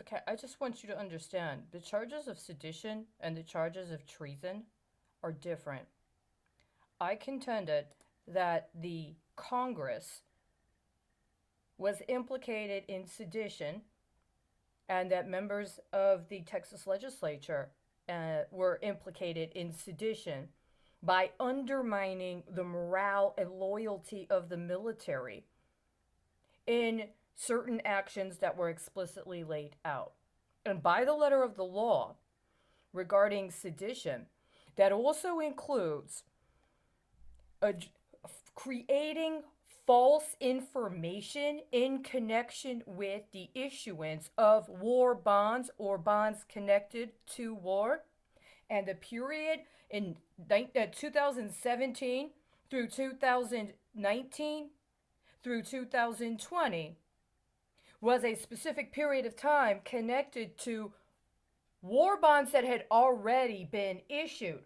Okay, I just want you to understand the charges of sedition and the charges of treason are different. I contended that the Congress was implicated in sedition and that members of the Texas legislature were implicated in sedition by undermining the morale and loyalty of the military in certain actions that were explicitly laid out. And by the letter of the law regarding sedition, that also includes a, creating false information in connection with the issuance of war bonds or bonds connected to war. And the period in 2017 through 2019 through 2020 was a specific period of time connected to war bonds that had already been issued.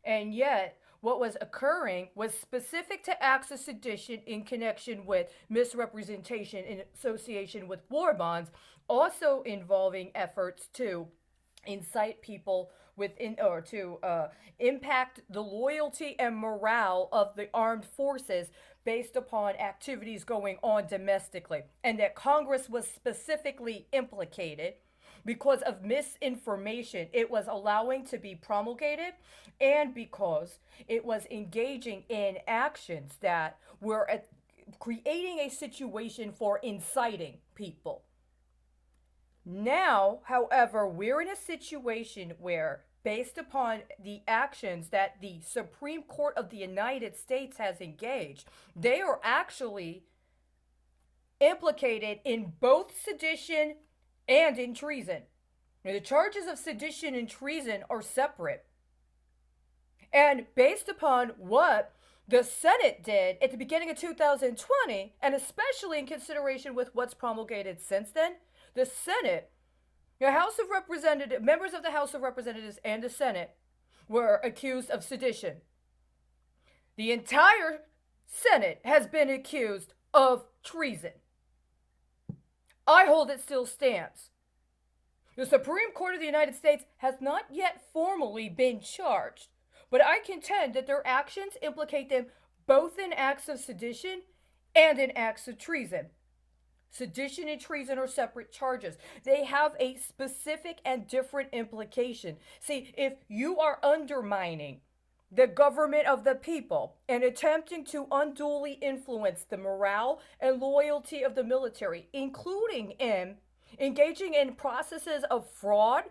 And yet, what was occurring was specific to acts of sedition in connection with misrepresentation in association with war bonds, also involving efforts to incite people within or to impact the loyalty and morale of the armed forces based upon activities going on domestically, and that Congress was specifically implicated because of misinformation it was allowing to be promulgated, and because it was engaging in actions that were creating a situation for inciting people. Now, however, we're in a situation where, based upon the actions that the Supreme Court of the United States has engaged, they are actually implicated in both sedition and in treason. Now, the charges of sedition and treason are separate. And based upon what the Senate did at the beginning of 2020, and especially in consideration with what's promulgated since then, the Senate, the House of Representatives, members of the House of Representatives and the Senate were accused of sedition. The entire Senate has been accused of treason. I hold it still stands. The Supreme Court of the United States has not yet formally been charged, but I contend that their actions implicate them both in acts of sedition and in acts of treason. Sedition and treason are separate charges. They have a specific and different implication. See, if you are undermining the government of the people and attempting to unduly influence the morale and loyalty of the military, including in engaging in processes of fraud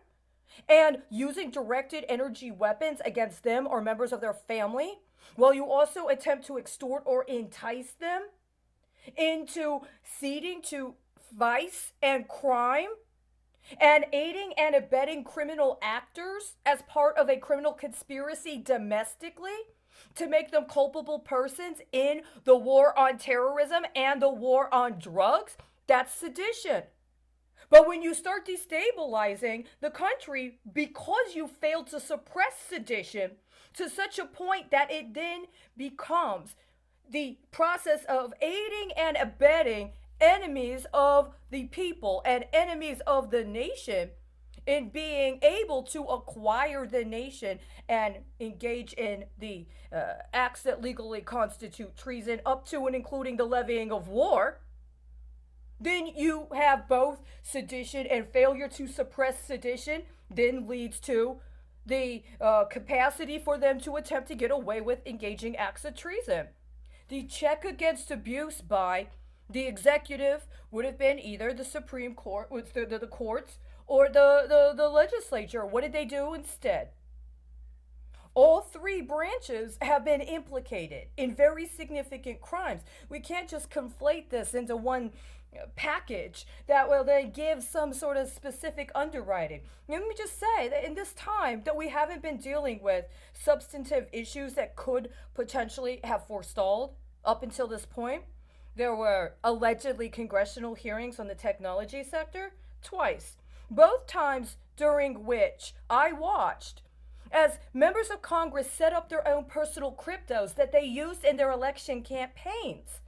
and using directed energy weapons against them or members of their family, while you also attempt to extort or entice them into ceding to vice and crime, and aiding and abetting criminal actors as part of a criminal conspiracy domestically to make them culpable persons in the war on terrorism and the war on drugs, that's sedition. But when you start destabilizing the country because you failed to suppress sedition to such a point that it then becomes the process of aiding and abetting enemies of the people and enemies of the nation in being able to acquire the nation and engage in the acts that legally constitute treason, up to and including the levying of war, then you have both sedition and failure to suppress sedition, then leads to the capacity for them to attempt to get away with engaging acts of treason. The check against abuse by the executive would have been either the Supreme Court, the courts, or the legislature. What did they do instead? All three branches have been implicated in very significant crimes. We can't just conflate this into one package that will then give some sort of specific underwriting. Let me just say that in this time that we haven't been dealing with substantive issues that could potentially have forestalled up until this point. There were allegedly congressional hearings on the technology sector twice, both times during which I watched as members of Congress set up their own personal cryptos that they used in their election campaigns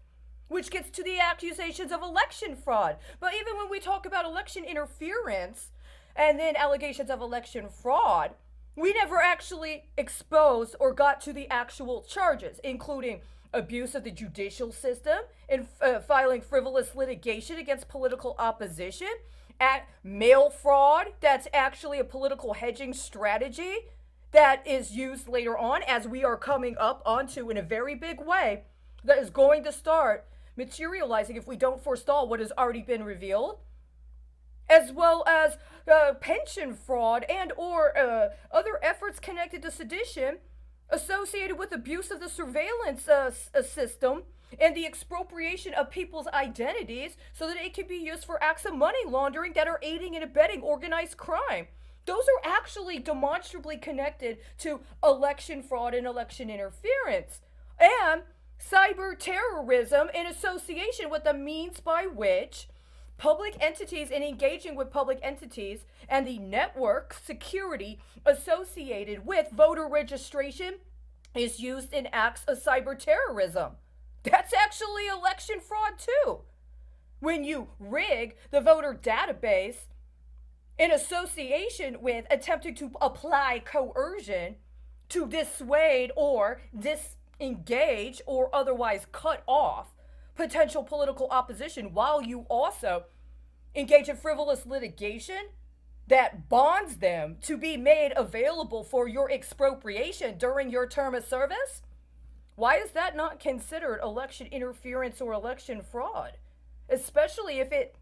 which gets to the accusations of election fraud. But even when we talk about election interference and then allegations of election fraud, we never actually exposed or got to the actual charges, including abuse of the judicial system and filing frivolous litigation against political opposition, at mail fraud that's actually a political hedging strategy that is used later on, as we are coming up onto in a very big way, that is going to start materializing if we don't forestall what has already been revealed, as well as pension fraud and or other efforts connected to sedition associated with abuse of the surveillance system and the expropriation of people's identities so that it can be used for acts of money laundering that are aiding and abetting organized crime. Those are actually demonstrably connected to election fraud and election interference. And cyber terrorism in association with the means by which public entities and engaging with public entities and the network security associated with voter registration is used in acts of cyber terrorism. That's actually election fraud too. When you rig the voter database in association with attempting to apply coercion to dissuade or disengage or otherwise cut off potential political opposition, while you also engage in frivolous litigation that bonds them to be made available for your expropriation during your term of service, why is that not considered election interference or election fraud? Especially if it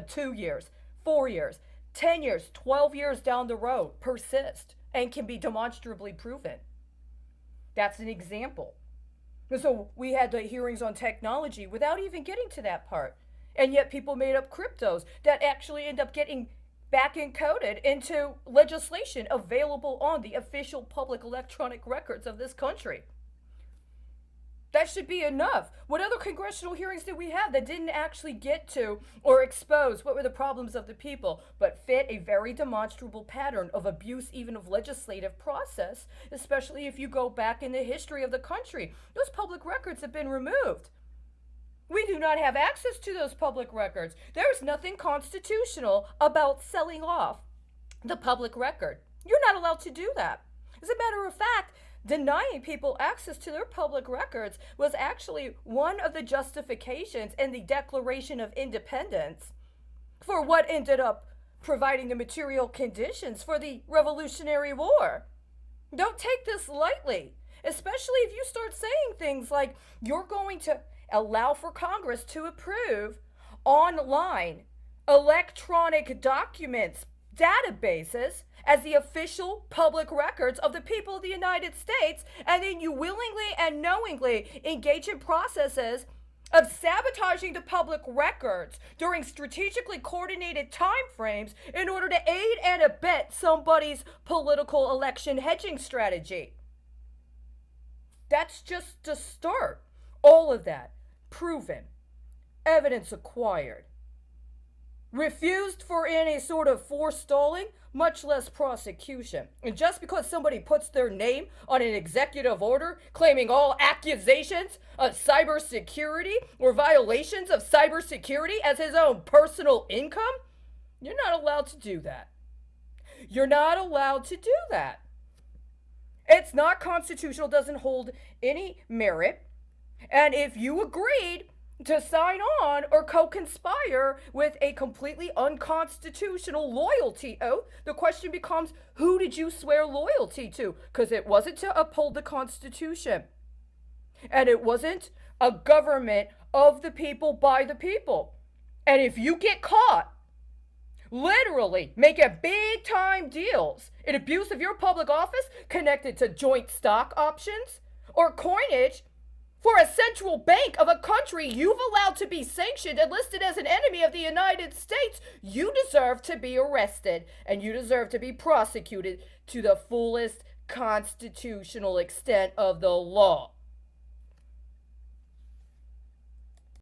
2 years, 4 years, 10 years, 12 years down the road persist and can be demonstrably proven. That's an example. So we had the hearings on technology without even getting to that part. And yet people made up cryptos that actually end up getting back encoded into legislation available on the official public electronic records of this country. That should be enough. What other congressional hearings did we have that didn't actually get to or expose what were the problems of the people, but fit a very demonstrable pattern of abuse, even of legislative process, especially if you go back in the history of the country? Those public records have been removed. We do not have access to those public records. There's nothing constitutional about selling off the public record. You're not allowed to do that. As a matter of fact, denying people access to their public records was actually one of the justifications in the Declaration of Independence for what ended up providing the material conditions for the Revolutionary War. Don't take this lightly, especially if you start saying things like you're going to allow for Congress to approve online electronic documents, databases, as the official public records of the people of the United States, and then you willingly and knowingly engage in processes of sabotaging the public records during strategically coordinated timeframes in order to aid and abet somebody's political election hedging strategy. That's just to start. All of that proven, evidence acquired, refused for any sort of forestalling, much less prosecution. And just because somebody puts their name on an executive order claiming all accusations of cybersecurity or violations of cybersecurity as his own personal income, you're not allowed to do that. You're not allowed to do that. It's not constitutional, doesn't hold any merit. And if you agreed to sign on or co-conspire with a completely unconstitutional loyalty oath, the question becomes, who did you swear loyalty to? Because it wasn't to uphold the Constitution. And it wasn't a government of the people, by the people. And if you get caught literally making big time deals in abuse of your public office connected to joint stock options or coinage for a central bank of a country you've allowed to be sanctioned and listed as an enemy of the United States, you deserve to be arrested and you deserve to be prosecuted to the fullest constitutional extent of the law.